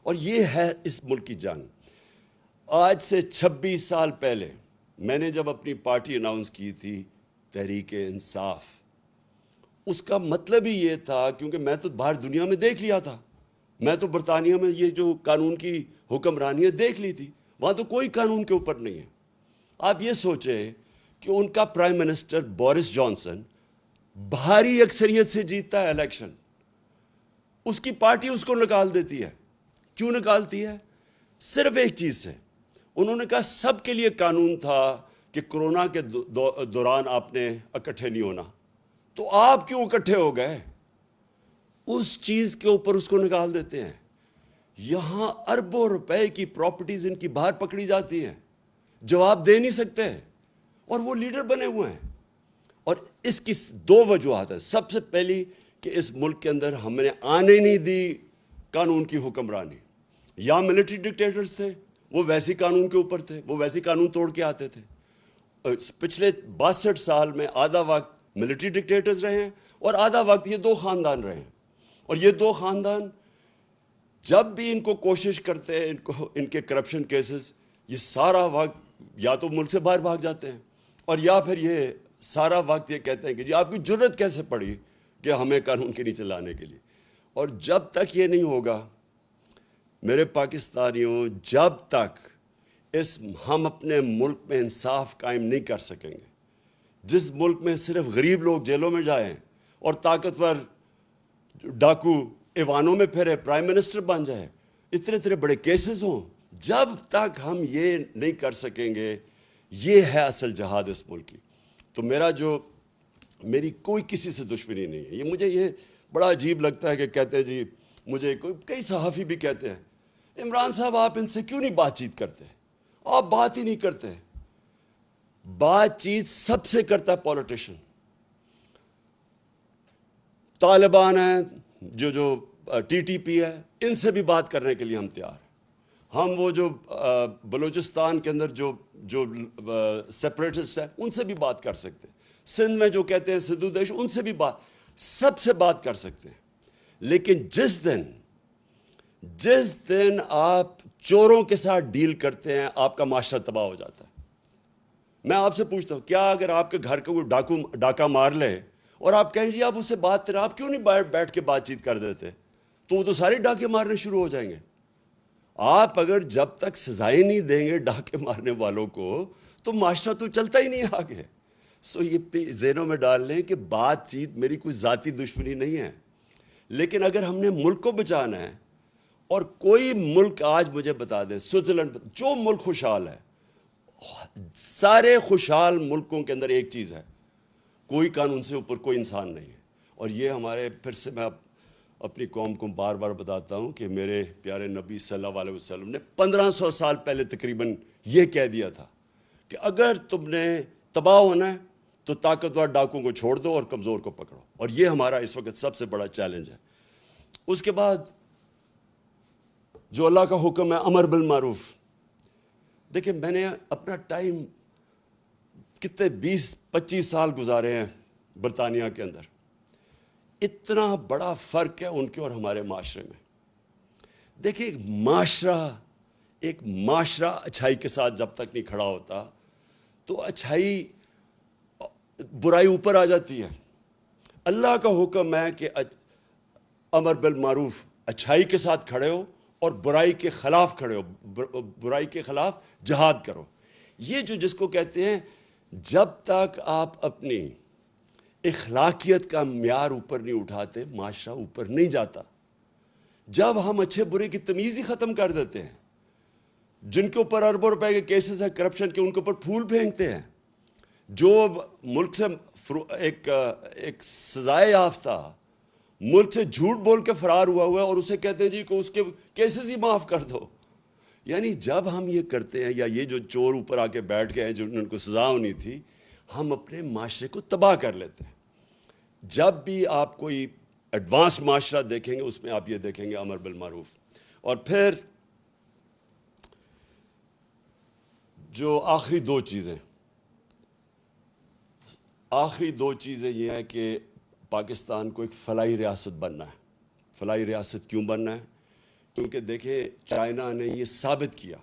اور یہ ہے اس ملک کی جنگ۔ آج سے 26 سال پہلے میں نے جب اپنی پارٹی اناؤنس کی تھی تحریک انصاف، اس کا مطلب ہی یہ تھا، کیونکہ میں تو باہر دنیا میں دیکھ لیا تھا، میں تو برطانیہ میں یہ جو قانون کی حکمرانیت دیکھ لی تھی، وہاں تو کوئی قانون کے اوپر نہیں ہے۔ آپ یہ سوچیں کہ ان کا پرائم منسٹر بورس جانسن بھاری اکثریت سے جیتتا ہے الیکشن، اس کی پارٹی اس کو نکال دیتی ہے۔ کیوں نکالتی ہے؟ صرف ایک چیز سے، انہوں نے کہا سب کے لیے قانون تھا کہ کرونا کے دوران آپ نے اکٹھے نہیں ہونا، تو آپ کیوں اکٹھے ہو گئے؟ اس چیز کے اوپر اس کو نکال دیتے ہیں۔ یہاں اربوں روپے کی پراپرٹیز ان کی باہر پکڑی جاتی ہیں، جواب دے نہیں سکتے، اور وہ لیڈر بنے ہوئے ہیں۔ اور اس کی 2 وجوہات ہیں۔ سب سے پہلی کہ اس ملک کے اندر ہم نے آنے نہیں دی قانون کی حکمرانی، یا ملٹری ڈکٹیٹرز تھے، وہ ویسی قانون کے اوپر تھے، وہ ویسی قانون توڑ کے آتے تھے۔ پچھلے 62 سال میں آدھا وقت ملٹری ڈکٹیٹرز رہے ہیں اور آدھا وقت یہ 2 خاندان رہے ہیں، اور یہ 2 خاندان جب بھی ان کو کوشش کرتے ہیں، ان کے کرپشن کیسز، یہ سارا وقت یا تو ملک سے باہر بھاگ جاتے ہیں، اور یا پھر یہ سارا وقت یہ کہتے ہیں کہ جی آپ کی جرت کیسے پڑی کہ ہمیں قانون کے نیچے لانے کے لیے۔ اور جب تک یہ نہیں ہوگا میرے پاکستانیوں، جب تک ہم اپنے ملک میں انصاف قائم نہیں کر سکیں گے، جس ملک میں صرف غریب لوگ جیلوں میں جائیں اور طاقتور ڈاکو ایوانوں میں پھرے پرائم منسٹر بن جائے، اتنے اتنے بڑے کیسز ہوں، جب تک ہم یہ نہیں کر سکیں گے، یہ ہے اصل جہاد اس ملک کی۔ تو میری کوئی کسی سے دشمنی نہیں ہے۔ مجھے یہ بڑا عجیب لگتا ہے کہ کہتے ہیں جی، مجھے کئی صحافی بھی کہتے ہیں عمران صاحب آپ ان سے کیوں نہیں بات چیت کرتے، آپ بات ہی نہیں کرتے۔ بات چیت سب سے کرتا ہے پولیٹیشن۔ طالبان ہیں، جو ٹی ٹی پی ہے، ان سے بھی بات کرنے کے لیے ہم تیار ہیں۔ ہم وہ جو بلوچستان کے اندر جو سیپریٹسٹ ہیں، ان سے بھی بات کر سکتے ہیں۔ سندھ میں جو کہتے ہیں سدھو دیش، ان سے بھی سب سے بات کر سکتے ہیں۔ لیکن جس دن آپ چوروں کے ساتھ ڈیل کرتے ہیں، آپ کا معاشرہ تباہ ہو جاتا ہے۔ میں آپ سے پوچھتا ہوں، کیا اگر آپ کے گھر کا کوئی ڈاکہ مار لے اور آپ کہیں جی آپ اس سے بات کریں، آپ کیوں نہیں بیٹھ کے بات چیت کر دیتے؟ تو وہ تو سارے ڈاکے مارنے شروع ہو جائیں گے۔ آپ اگر جب تک سزائیں نہیں دیں گے ڈاکے مارنے والوں کو، تو معاشرہ تو چلتا ہی نہیں آگے۔ یہ ذہنوں میں ڈال لیں کہ بات چیت میری کوئی ذاتی دشمنی نہیں ہے، لیکن اگر ہم نے ملک کو بچانا ہے، اور کوئی ملک آج مجھے بتا دے، سوئٹزرلینڈ، جو ملک خوشحال ہے، سارے خوشحال ملکوں کے اندر ایک چیز ہے، کوئی قانون سے اوپر کوئی انسان نہیں ہے۔ اور یہ ہمارے، پھر سے میں اپنی قوم کو بار بار بتاتا ہوں کہ میرے پیارے نبی صلی اللہ علیہ وسلم نے 1500 سال پہلے تقریباً یہ کہہ دیا تھا کہ اگر تم نے تباہ ہونا ہے تو طاقتور ڈاکوں کو چھوڑ دو اور کمزور کو پکڑو۔ اور یہ ہمارا اس وقت سب سے بڑا چیلنج ہے۔ اس کے بعد جو اللہ کا حکم ہے امر بالمعروف، دیکھیں میں نے اپنا ٹائم کتنے 20-25 سال گزارے ہیں برطانیہ کے اندر، اتنا بڑا فرق ہے ان کے اور ہمارے معاشرے میں۔ دیکھیں ایک معاشرہ اچھائی کے ساتھ جب تک نہیں کھڑا ہوتا تو برائی اوپر آ جاتی ہے۔ اللہ کا حکم ہے کہ امر بالمعروف، اچھائی کے ساتھ کھڑے ہو اور برائی کے خلاف کھڑے ہو، برائی کے خلاف جہاد کرو۔ یہ جس کو کہتے ہیں، جب تک آپ اپنی اخلاقیت کا معیار اوپر نہیں اٹھاتے، معاشرہ اوپر نہیں جاتا۔ جب ہم اچھے برے کی تمیز ہی ختم کر دیتے ہیں، جن کے اوپر اربوں روپے کے کیسز ہیں کرپشن کے، ان کے اوپر پھول پھینکتے ہیں، جو ملک سے ایک سزائے یافتہ ملک سے جھوٹ بول کے فرار ہوا ہے اور اسے کہتے ہیں جی کہ اس کے کیسز ہی معاف کر دو۔ یعنی جب ہم یہ کرتے ہیں، یا یہ جو چور اوپر آ کے بیٹھ گئے ہیں جن کو سزا ہونی تھی، ہم اپنے معاشرے کو تباہ کر لیتے ہیں۔ جب بھی آپ کوئی ایڈوانس معاشرہ دیکھیں گے، اس میں آپ یہ دیکھیں گے امر بالمعروف۔ اور پھر جو آخری دو چیزیں یہ ہیں کہ پاکستان کو ایک فلاحی ریاست بننا ہے۔ فلاحی ریاست کیوں بننا ہے؟ کیونکہ دیکھیں چائنا نے یہ ثابت کیا،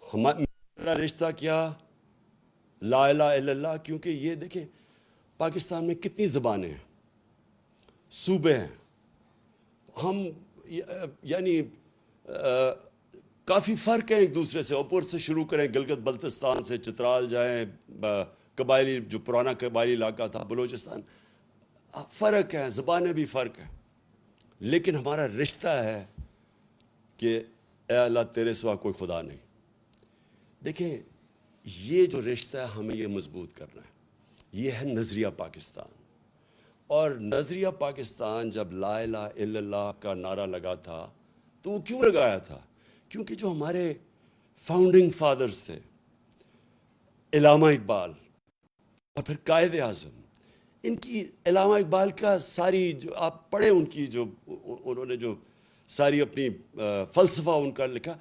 ہمارا رشتہ کیا لا الہ الا اللہ، کیونکہ یہ دیکھیں پاکستان میں کتنی زبانیں ہیں، صوبے ہیں، ہم یعنی کافی فرق ہیں ایک دوسرے سے. اوپر سے شروع کریں گلگت بلتستان سے، چترال جائیں، قبائلی جو پرانا قبائلی علاقہ تھا بلوچستان، فرق ہے، زبانیں بھی فرق ہیں، لیکن ہمارا رشتہ ہے کہ اے اللہ تیرے سوا کوئی خدا نہیں. دیکھیں یہ جو رشتہ ہے ہمیں یہ مضبوط کرنا ہے. یہ ہے نظریہ پاکستان. اور نظریہ پاکستان جب لا الہ الا اللہ کا نعرہ لگا تھا تو وہ کیوں لگایا تھا؟ کیونکہ جو ہمارے فاؤنڈنگ فادرز تھے، علامہ اقبال اور پھر قائد اعظم، ان کی علامہ اقبال کا ساری جو آپ پڑھیں ان کی جو انہوں نے جو ساری اپنی فلسفہ ان کا لکھا،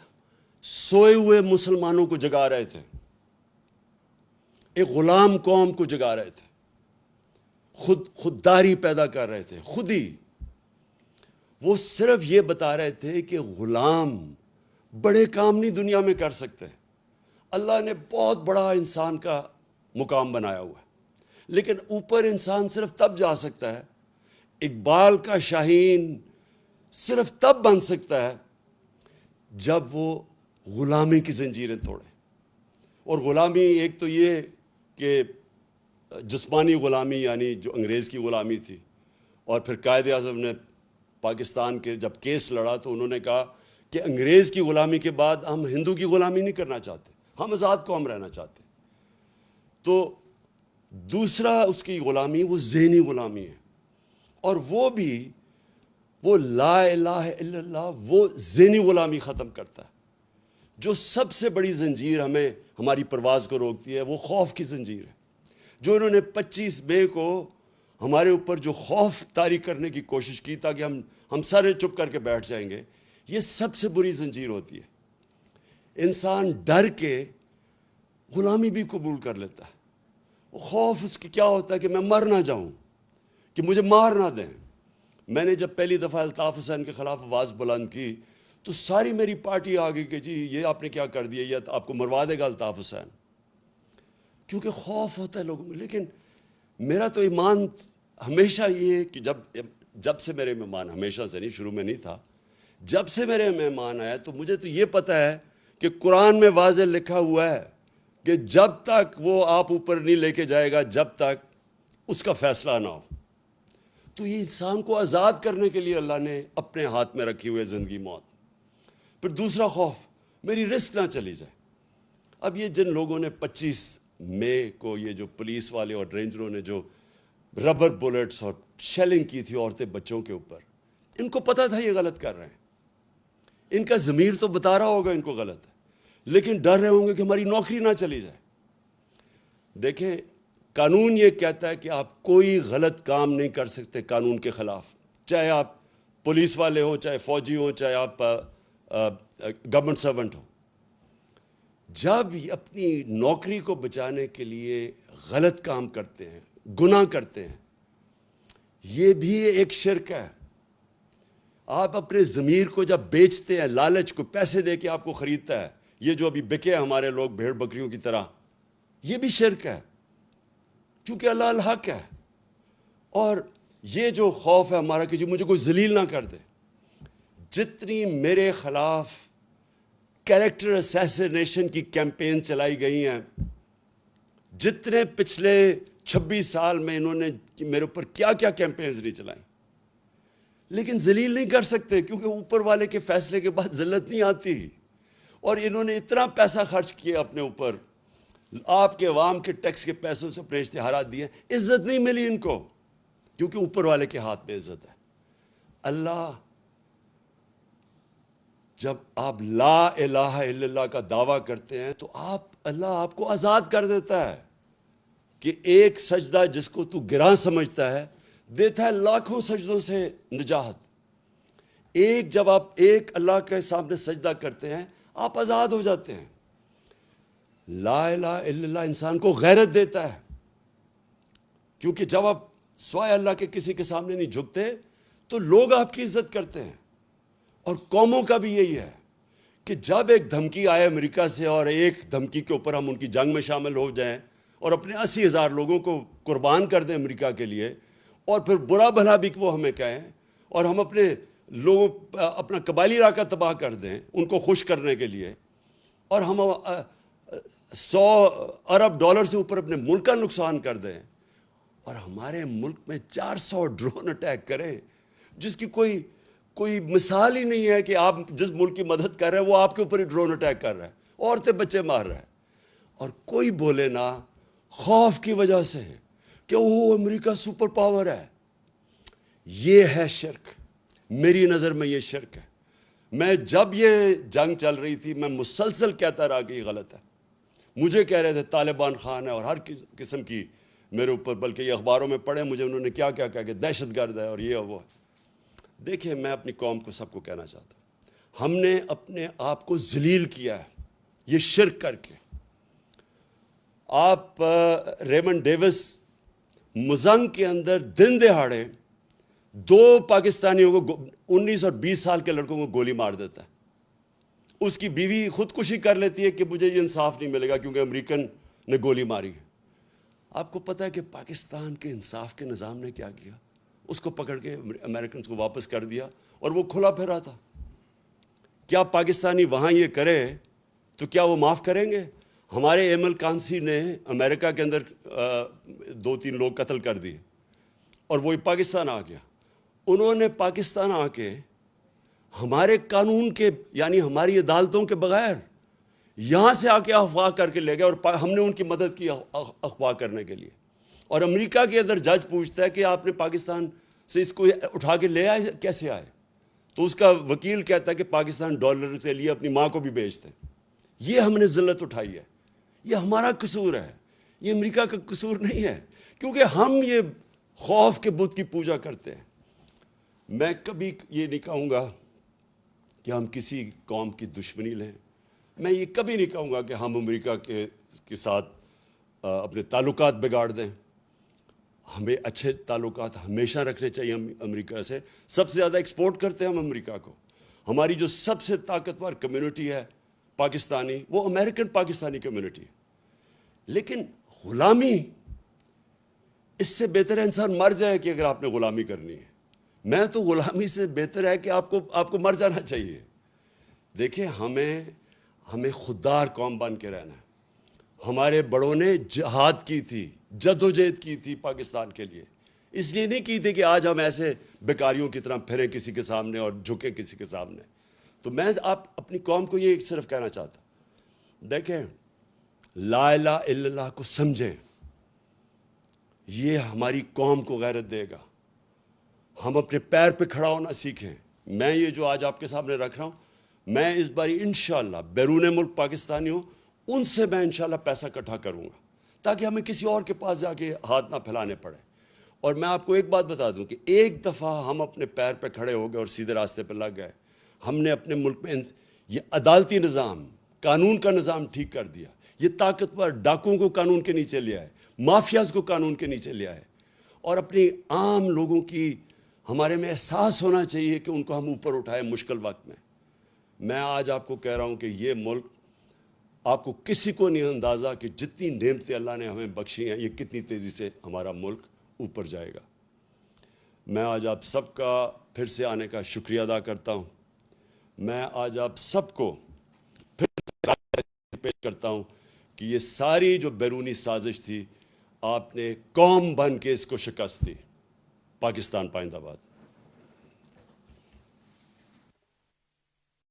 سوئے ہوئے مسلمانوں کو جگا رہے تھے، ایک غلام قوم کو جگا رہے تھے، خودداری پیدا کر رہے تھے. خود ہی وہ صرف یہ بتا رہے تھے کہ غلام بڑے کام نہیں دنیا میں کر سکتے. اللہ نے بہت بڑا انسان کا مقام بنایا ہوا ہے، لیکن اوپر انسان صرف تب جا سکتا ہے، اقبال کا شاہین صرف تب بن سکتا ہے جب وہ غلامی کی زنجیریں توڑے. اور غلامی ایک تو یہ کہ جسمانی غلامی یعنی جو انگریز کی غلامی تھی، اور پھر قائد اعظم نے پاکستان کے جب کیس لڑا تو انہوں نے کہا کہ انگریز کی غلامی کے بعد ہم ہندو کی غلامی نہیں کرنا چاہتے، ہم آزاد قوم رہنا چاہتے. تو دوسرا اس کی غلامی وہ ذہنی غلامی ہے، اور وہ بھی وہ لا الہ الا اللہ وہ ذہنی غلامی ختم کرتا ہے. جو سب سے بڑی زنجیر ہمیں ہماری پرواز کو روکتی ہے وہ خوف کی زنجیر ہے. جو انہوں نے 25 مئی کو ہمارے اوپر جو خوف طاری کرنے کی کوشش کی تاکہ ہم سارے چپ کر کے بیٹھ جائیں گے، یہ سب سے بری زنجیر ہوتی ہے. انسان ڈر کے غلامی بھی قبول کر لیتا ہے. خوف اس کی کیا ہوتا ہے کہ میں مر نہ جاؤں، کہ مجھے مار نہ دیں. میں نے جب پہلی دفعہ الطاف حسین کے خلاف آواز بلند کی تو ساری میری پارٹی آ گئی کہ جی یہ آپ نے کیا کر دیا، یہ آپ کو مروا دے گا الطاف حسین. کیونکہ خوف ہوتا ہے لوگوں میں. لیکن میرا تو ایمان ہمیشہ یہ کہ جب سے میرے مہمان، ہمیشہ سے نہیں، شروع میں نہیں تھا، جب سے میرے مہمان آیا تو مجھے تو یہ پتہ ہے کہ قرآن میں واضح لکھا ہوا ہے کہ جب تک وہ آپ اوپر نہیں لے کے جائے گا جب تک اس کا فیصلہ نہ ہو. تو یہ انسان کو آزاد کرنے کے لیے اللہ نے اپنے ہاتھ میں رکھی ہوئی زندگی موت. پھر دوسرا خوف، میری رسک نہ چلی جائے. اب یہ جن لوگوں نے 25 مئی کو یہ جو پولیس والے اور رینجروں نے جو ربر بلیٹس اور شیلنگ کی تھی عورتیں بچوں کے اوپر، ان کو پتہ تھا یہ غلط کر رہے ہیں. ان کا ضمیر تو بتا رہا ہوگا ان کو غلط ہے، لیکن ڈر رہے ہوں گے کہ ہماری نوکری نہ چلی جائے. دیکھیں قانون یہ کہتا ہے کہ آپ کوئی غلط کام نہیں کر سکتے قانون کے خلاف، چاہے آپ پولیس والے ہوں، چاہے فوجی ہوں، چاہے آپ گورنمنٹ سرونٹ ہوں. جب اپنی نوکری کو بچانے کے لیے غلط کام کرتے ہیں، گناہ کرتے ہیں، یہ بھی ایک شرک ہے. آپ اپنے ضمیر کو جب بیچتے ہیں، لالچ کو پیسے دے کے آپ کو خریدتا ہے، یہ جو ابھی بکے ہمارے لوگ بھیڑ بکریوں کی طرح، یہ بھی شرک ہے، چونکہ اللہ الحق ہے. اور یہ جو خوف ہے ہمارا کہ جی مجھے کوئی ذلیل نہ کر دے. جتنی میرے خلاف کیریکٹر اسیسینیشن کی کیمپین چلائی گئی ہیں، جتنے پچھلے 26 سال میں انہوں نے میرے اوپر کیا کیا کیمپینز نہیں چلائیں، لیکن ذلیل نہیں کر سکتے کیونکہ اوپر والے کے فیصلے کے بعد ذلت نہیں آتی. اور انہوں نے اتنا پیسہ خرچ کیا اپنے اوپر، آپ کے عوام کے ٹیکس کے پیسوں سے اپنے اشتہارات دیے، عزت نہیں ملی ان کو کیونکہ اوپر والے کے ہاتھ میں عزت ہے. اللہ جب آپ لا الہ الا اللہ کا دعویٰ کرتے ہیں تو اللہ آپ کو آزاد کر دیتا ہے کہ ایک سجدہ جس کو تو گراں سمجھتا ہے دیتا ہے لاکھوں سجدوں سے نجات. جب آپ ایک اللہ کے سامنے سجدہ کرتے ہیں آپ آزاد ہو جاتے ہیں. لا الہ الا اللہ انسان کو غیرت دیتا ہے، کیونکہ جب آپ سوائے اللہ کے کسی کے سامنے نہیں جھکتے تو لوگ آپ کی عزت کرتے ہیں. اور قوموں کا بھی یہی ہے کہ جب ایک دھمکی آئے امریکہ سے اور ایک دھمکی کے اوپر ہم ان کی جنگ میں شامل ہو جائیں اور اپنے 80,000 لوگوں کو قربان کر دیں امریکہ کے لیے، اور پھر برا بھلا بھی کہ وہ ہمیں کہیں، اور ہم اپنے لوگوں اپنا قبائلی علاقہ تباہ کر دیں ان کو خوش کرنے کے لیے، اور ہم 100 ارب ڈالر سے اوپر اپنے ملک کا نقصان کر دیں، اور ہمارے ملک میں 400 ڈرون اٹیک کریں جس کی کوئی مثال ہی نہیں ہے کہ آپ جس ملک کی مدد کر رہے ہیں وہ آپ کے اوپر ہی ڈرون اٹیک کر رہا ہے، عورتیں بچے مار رہا ہے، اور کوئی بولے نہ خوف کی وجہ سے کہ وہ امریکہ سپر پاور ہے۔ یہ ہے شرک، میری نظر میں یہ شرک ہے۔ میں جب یہ جنگ چل رہی تھی میں مسلسل کہتا رہا کہ یہ غلط ہے، مجھے کہہ رہے تھے طالبان خان ہے اور ہر قسم کی میرے اوپر، بلکہ یہ اخباروں میں پڑھے مجھے انہوں نے کیا کیا کہا کہ دہشت گرد ہے اور یہ وہ ہے۔ دیکھیں، میں اپنی قوم کو سب کو کہنا چاہتا ہوں، ہم نے اپنے آپ کو ذلیل کیا ہے یہ شرک کر کے۔ آپ ریمنڈ ڈیوس مزنگ کے اندر دن دہاڑے 2 پاکستانیوں کو 19 اور 20 سال کے لڑکوں کو گولی مار دیتا ہے۔ اس کی بیوی خودکشی کر لیتی ہے کہ مجھے یہ انصاف نہیں ملے گا کیونکہ امریکن نے گولی ماری ہے۔ آپ کو پتہ ہے کہ پاکستان کے انصاف کے نظام نے کیا کیا؟ اس کو پکڑ کے امریکنز کو واپس کر دیا اور وہ کھلا پھرا تھا۔ کیا پاکستانی وہاں یہ کرے تو کیا وہ معاف کریں گے؟ ہمارے ایمل کانسی نے امریکہ کے اندر 2-3 لوگ قتل کر دیے اور وہی پاکستان آ گیا۔ انہوں نے پاکستان آ کے ہمارے قانون کے یعنی ہماری عدالتوں کے بغیر یہاں سے آ کے اغوا کر کے لے گئے، اور ہم نے ان کی مدد کی اغوا کرنے کے لیے۔ اور امریکہ کے اندر جج پوچھتا ہے کہ آپ نے پاکستان سے اس کو اٹھا کے لے آئے، کیسے آئے؟ تو اس کا وکیل کہتا ہے کہ پاکستان ڈالر سے لیے اپنی ماں کو بھی بیچتے ہیں۔ یہ ہم نے ذلت اٹھائی ہے، یہ ہمارا قصور ہے، یہ امریکہ کا قصور نہیں ہے، کیونکہ ہم یہ خوف کے بت کی پوجا کرتے ہیں۔ میں کبھی یہ نہیں کہوں گا کہ ہم کسی قوم کی دشمنی لیں، میں یہ کبھی نہیں کہوں گا کہ ہم امریکہ کے ساتھ اپنے تعلقات بگاڑ دیں۔ ہمیں اچھے تعلقات ہمیشہ رکھنے چاہیے امریکہ سے۔ سب سے زیادہ ایکسپورٹ کرتے ہیں ہم امریکہ کو۔ ہماری جو سب سے طاقتور کمیونٹی ہے پاکستانی، وہ امریکن پاکستانی کمیونٹی ہے۔ لیکن غلامی، اس سے بہتر ہے انسان مر جائے کہ اگر آپ نے غلامی کرنی ہے۔ میں تو غلامی سے بہتر ہے کہ آپ کو مر جانا چاہیے۔ دیکھیں، ہمیں خوددار قوم بن کے رہنا ہے۔ ہمارے بڑوں نے جہاد کی تھی، جدوجہد کی تھی پاکستان کے لیے، اس لیے نہیں کی تھی کہ آج ہم ایسے بیکاریوں کی طرح پھریں کسی کے سامنے اور جھکیں کسی کے سامنے۔ تو میں آپ اپنی قوم کو یہ صرف کہنا چاہتا ہوں، دیکھیں، لا الہ الا اللہ کو سمجھیں، یہ ہماری قوم کو غیرت دے گا۔ ہم اپنے پیر پہ کھڑا ہونا سیکھیں۔ میں یہ جو آج آپ کے سامنے رکھ رہا ہوں، میں اس باری انشاءاللہ بیرون ملک پاکستانی ہوں، ان سے میں انشاءاللہ پیسہ اکٹھا کروں گا تاکہ ہمیں کسی اور کے پاس جا کے ہاتھ نہ پھیلانے پڑے۔ اور میں آپ کو ایک بات بتا دوں کہ ایک دفعہ ہم اپنے پیر پہ کھڑے ہو گئے اور سیدھے راستے پہ لگ گئے، ہم نے اپنے ملک میں یہ عدالتی نظام، قانون کا نظام ٹھیک کر دیا، یہ طاقتور ڈاکوؤں کو قانون کے نیچے لے آئے، مافیاز کو قانون کے نیچے لے آئے، اور اپنی عام لوگوں کی ہمارے میں احساس ہونا چاہیے کہ ان کو ہم اوپر اٹھائیں مشکل وقت میں۔ میں آج آپ کو کہہ رہا ہوں کہ یہ ملک، آپ کو کسی کو نہیں اندازہ کہ جتنی نعمتیں اللہ نے ہمیں بخشی ہیں، یہ کتنی تیزی سے ہمارا ملک اوپر جائے گا۔ میں آج آپ سب کا پھر سے آنے کا شکریہ ادا کرتا ہوں۔ میں آج آپ سب کو پھر سے پیش کرتا ہوں کہ یہ ساری جو بیرونی سازش تھی، آپ نے قوم بن کے اس کو شکست دی۔ پاکستان پائندہ باد۔